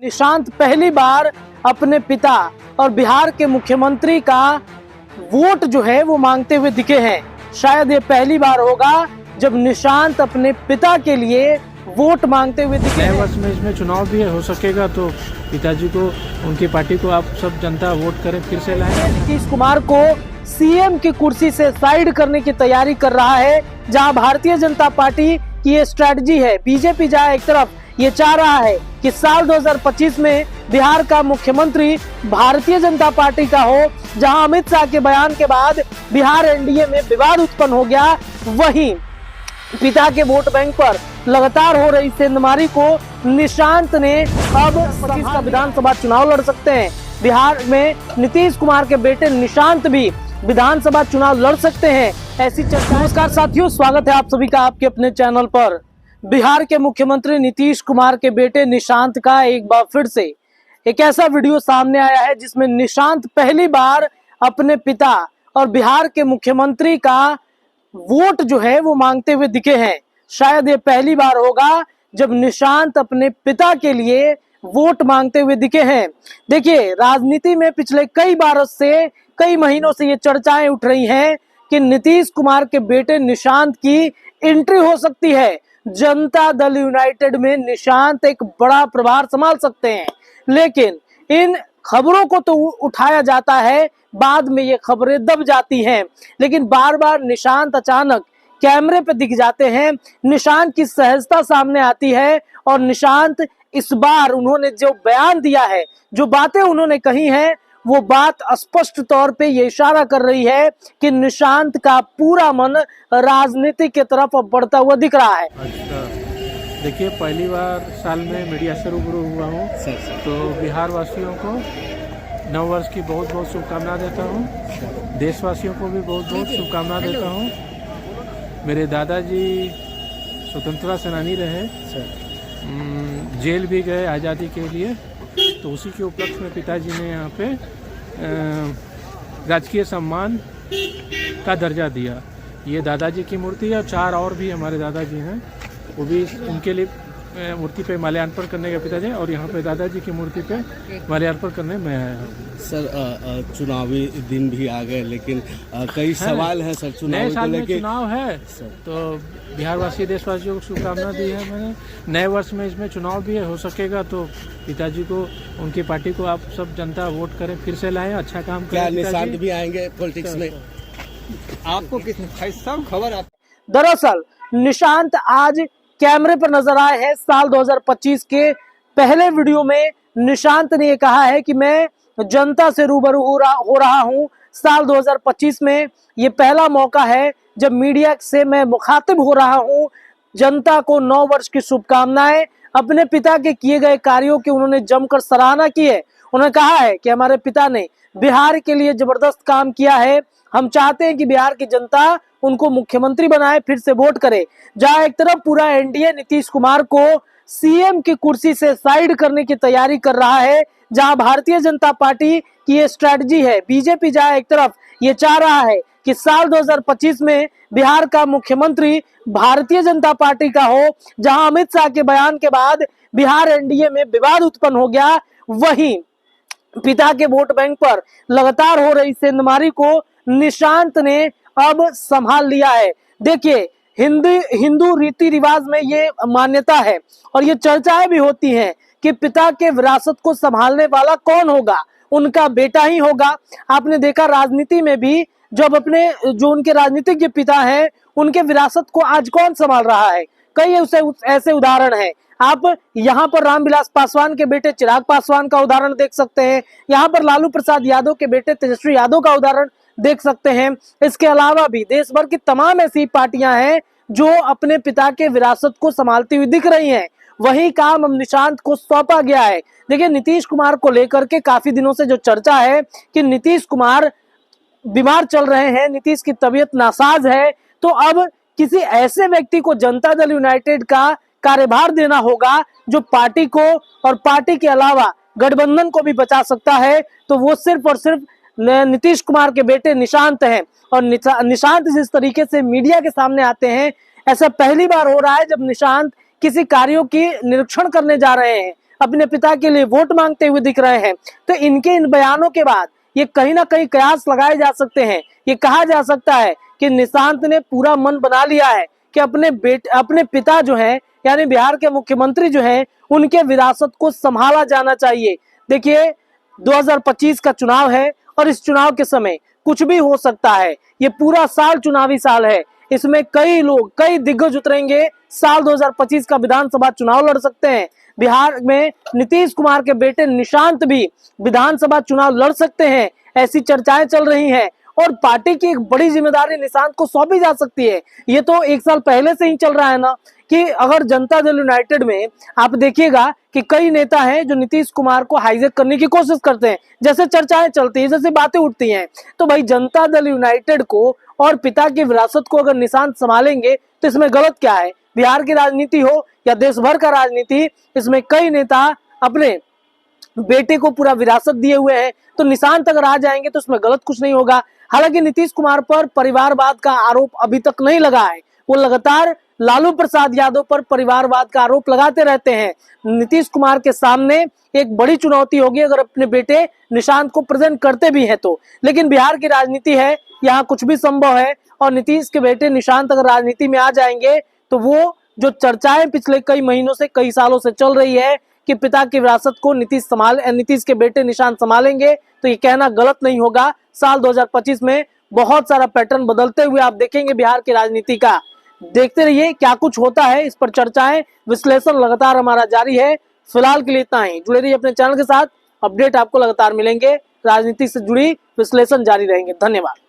निशांत पहली बार अपने पिता और बिहार के मुख्यमंत्री का वोट जो है वो मांगते हुए दिखे हैं। शायद ये पहली बार होगा जब निशांत अपने पिता के लिए वोट मांगते हुए दिखे हैं। नए वर्ष में इसमें चुनाव भी हो सकेगा तो पिताजी को, उनकी पार्टी को आप सब जनता वोट करें, फिर से लाएं। नीतीश कुमार को सीएम की कुर्सी से साइड करने की तैयारी कर रहा है, जहां भारतीय जनता पार्टी की ये स्ट्रैटेजी है। बीजेपी जहां एक तरफ ये चाह रहा है कि साल 2025 में बिहार का मुख्यमंत्री भारतीय जनता पार्टी का हो, जहां अमित शाह के बयान के बाद बिहार एनडीए में विवाद उत्पन्न हो गया, वहीं पिता के वोट बैंक पर लगातार हो रही सेंधमारी को निशांत ने अब 25 का विधानसभा चुनाव लड़ सकते हैं। बिहार में नीतीश कुमार के बेटे निशांत भी विधानसभा चुनाव लड़ सकते हैं, ऐसी चर्चा। नमस्कार साथियों, स्वागत है आप सभी का आपके अपने चैनल पर। बिहार के मुख्यमंत्री नीतीश कुमार के बेटे निशांत का एक बार फिर से एक ऐसा वीडियो सामने आया है जिसमें निशांत पहली बार अपने पिता और बिहार के मुख्यमंत्री का वोट जो है वो मांगते हुए दिखे हैं। शायद ये पहली बार होगा जब निशांत अपने पिता के लिए वोट मांगते हुए दिखे हैं। देखिए, राजनीति में पिछले कई बार से, कई महीनों से ये चर्चाएं उठ रही हैं कि नीतीश कुमार के बेटे निशांत की एंट्री हो सकती है। जनता दल यूनाइटेड में निशांत एक बड़ा प्रभार संभाल सकते हैं, लेकिन इन खबरों को तो उठाया जाता है, बाद में ये खबरें दब जाती हैं। लेकिन बार बार निशांत अचानक कैमरे पे दिख जाते हैं, निशांत की सहजता सामने आती है और निशांत इस बार उन्होंने जो बयान दिया है, जो बातें उन्होंने कही हैं, वो बात स्पष्ट तौर पे ये इशारा कर रही है कि निशांत का पूरा मन राजनीति की तरफ अब बढ़ता हुआ दिख रहा है। अच्छा, देखिए, पहली बार साल में मीडिया से रूबरू हुआ हूँ, तो बिहार वासियों को नव वर्ष की बहुत बहुत शुभकामना देता हूँ। देशवासियों को भी बहुत बहुत शुभकामना देता हूँ। मेरे दादाजी स्वतंत्रता सेनानी रहे, जेल भी गए आज़ादी के लिए, तो उसी के उपलक्ष्य में पिताजी ने यहाँ पे राजकीय सम्मान का दर्जा दिया। ये दादाजी की मूर्ति है और 4 और भी हमारे दादाजी हैं, वो भी उनके लिए मूर्ति पे माल्यार्पण करने के पिताजी, और यहाँ पे दादाजी की मूर्ति पे माल्यार्पण करने में आया हूँ। सर, चुनावी दिन भी आ गए, लेकिन कई सवाल हैं सर चुनाव को लेके। चुनाव है तो बिहारवासी देशवासियों को शुभकामना दी है मैंने। नए वर्ष में इसमें चुनाव भी हो सकेगा तो पिताजी को, उनकी पार्टी को आप सब जनता वोट करें, फिर से लाएं, अच्छा काम करें। क्या निशांत भी आएंगे पॉलिटिक्स में? आपको किस सब खबर आप? दरअसल निशांत आज कैमरे पर नजर आए हैं। साल 2025 के पहले वीडियो में निशांत ने ये कहा है कि मैं जनता से रूबरू हो रहा हूं। साल 2025 में ये पहला मौका है जब मीडिया से मैं मुखातिब हो रहा हूं। जनता को नव वर्ष की शुभकामनाएं। अपने पिता के किए गए कार्यों की उन्होंने जमकर सराहना की है। उन्होंने कहा है कि हमारे पिता ने बिहार के लिए जबरदस्त काम किया है, हम चाहते हैं कि बिहार की जनता उनको मुख्यमंत्री बनाए, फिर से वोट करे। जहां एक तरफ पूरा एनडीए नीतीश कुमार को सीएम की कुर्सी से साइड करने की तैयारी कर रहा है, जहां भारतीय जनता पार्टी की ये स्ट्रैटेजी है। बीजेपी जहां एक तरफ ये चाह रहा है कि साल 2025 में बिहार का मुख्यमंत्री भारतीय जनता पार्टी का हो, जहां अमित शाह के बयान के बाद बिहार एनडीए में विवाद उत्पन्न हो गया, वहीं पिता के वोट बैंक पर लगातार हो रही सेंधमारी को निशांत ने अब संभाल लिया है। देखिए, हिंदू रीति रिवाज में ये मान्यता है और ये चर्चाएं भी होती हैं कि पिता के विरासत को संभालने वाला कौन होगा, उनका बेटा ही होगा। आपने देखा राजनीति में भी, जब अपने जो उनके राजनीतिक जो पिता हैं, उनके विरासत को आज कौन संभाल रहा है। कई ऐसे उदाहरण हैं। आप यहाँ पर रामविलास पासवान के बेटे चिराग पासवान का उदाहरण देख सकते हैं, यहाँ पर लालू प्रसाद यादव के बेटे तेजस्वी यादव का उदाहरण देख सकते हैं। इसके अलावा भी देश भर की तमाम ऐसी पार्टियां हैं जो अपने पिता के विरासत को संभालती हुई दिख रही हैं। वही काम अब निशांत को सौंपा गया है। देखिए, नीतीश कुमार को लेकर के काफी दिनों से जो चर्चा है कि नीतीश कुमार बीमार चल रहे हैं, नीतीश की तबीयत नासाज है, तो अब किसी ऐसे व्यक्ति को जनता दल यूनाइटेड का कार्यभार देना होगा जो पार्टी को और पार्टी के अलावा गठबंधन को भी बचा सकता है। तो वो सिर्फ और सिर्फ नीतीश कुमार के बेटे निशांत हैं। और निशांत जिस तरीके से मीडिया के सामने आते हैं, ऐसा पहली बार हो रहा है जब निशांत किसी कार्यों की निरीक्षण करने जा रहे हैं। अपने पिता के लिए वोट मांगते हुए दिख रहे हैं। तो इनके इन बयानों के बाद ये कहीं ना कहीं कयास लगाए जा सकते हैं, ये कहा जा सकता है कि निशांत ने पूरा मन बना लिया है कि अपने पिता जो हैं यानी बिहार के मुख्यमंत्री जो हैं उनके विरासत को संभाला जाना चाहिए। देखिए 2025 का चुनाव है और इस चुनाव के समय कुछ भी हो सकता है। ये पूरा साल चुनावी साल है, इसमें कई लोग कई दिग्गज उतरेंगे, साल 2025 का विधानसभा चुनाव लड़ सकते हैं। बिहार में नीतीश कुमार के बेटे निशांत भी विधानसभा चुनाव लड़ सकते हैं, ऐसी चर्चाएं चल रही हैं और पार्टी की एक बड़ी जिम्मेदारी निशांत को सौंपी जा सकती है। ये तो एक साल पहले से ही चल रहा है ना कि अगर जनता दल यूनाइटेड में आप देखिएगा कि कई नेता हैं जो नीतीश कुमार को हाईजैक करने की कोशिश करते हैं, जैसे चर्चाएं चलती हैं, जैसे बातें उठती हैं। तो भाई जनता दल यूनाइटेड को और पिता की विरासत को अगर निशांत संभालेंगे तो इसमें गलत क्या है? बिहार की राजनीति हो या देश भर का राजनीति, इसमें कई नेता अपने बेटे को पूरा विरासत दिए हुए हैं, तो निशांत अगर आ जाएंगे तो उसमें गलत कुछ नहीं होगा। हालांकि नीतीश कुमार पर परिवारवाद का आरोप अभी तक नहीं लगा है, वो लगातार लालू प्रसाद यादव पर परिवारवाद का आरोप लगाते रहते हैं। नीतीश कुमार के सामने एक बड़ी चुनौती होगी अगर अपने बेटे निशांत को प्रेजेंट करते भी हैं तो, लेकिन बिहार की राजनीति है, यहाँ कुछ भी संभव है और नीतीश के बेटे निशांत अगर राजनीति में आ जाएंगे तो वो जो चर्चाएं पिछले कई महीनों से कई सालों से चल रही है कि पिता की विरासत को नीतीश के बेटे निशांत संभालेंगे, तो ये कहना गलत नहीं होगा। साल 2025 में बहुत सारा पैटर्न बदलते हुए आप देखेंगे बिहार की राजनीति का। देखते रहिए क्या कुछ होता है, इस पर चर्चाएं विश्लेषण लगातार हमारा जारी है। फिलहाल के लिए इतना ही, जुड़े रहिए अपने चैनल के साथ, अपडेट आपको लगातार मिलेंगे, राजनीति से जुड़ी विश्लेषण जारी रहेंगे। धन्यवाद।